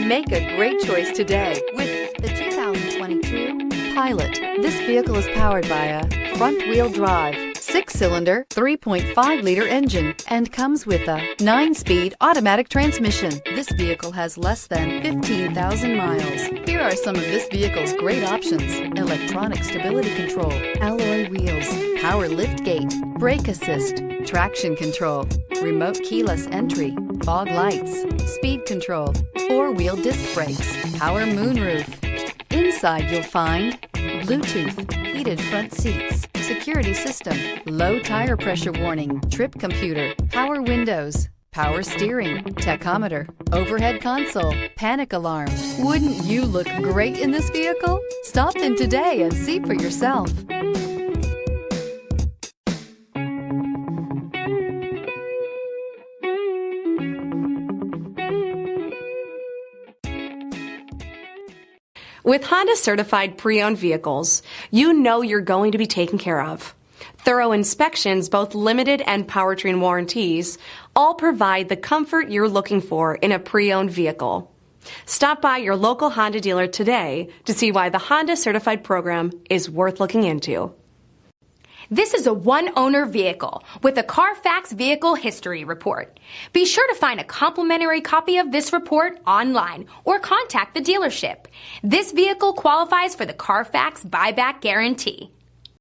Make a great choice today with the 2022 Pilot. This vehicle is powered by a front-wheel drive, 6-cylinder, 3.5-liter engine, and comes with a 9-speed automatic transmission. This vehicle has less than 15,000 miles. Here are some of this vehicle's great options: electronic stability control, alloy wheels, power liftgate, brake assist, traction control, remote keyless entry, fog lights, speed control, 4-wheel disc brakes, power moonroof. Inside you'll find Bluetooth, heated front seats, security system, low tire pressure warning, trip computer, power windows, power steering, tachometer, overhead console, panic alarm. Wouldn't you look great in this vehicle? Stop in today and see for yourself. With Honda certified pre-owned vehicles, you know you're going to be taken care of. Thorough inspections, both limited and powertrain warranties, all provide the comfort you're looking for in a pre-owned vehicle. Stop by your local Honda dealer today to see why the Honda certified program is worth looking into. This is a one-owner vehicle with a CARFAX Vehicle History Report. Be sure to find a complimentary copy of this report online or contact the dealership. This vehicle qualifies for the CARFAX Buyback Guarantee.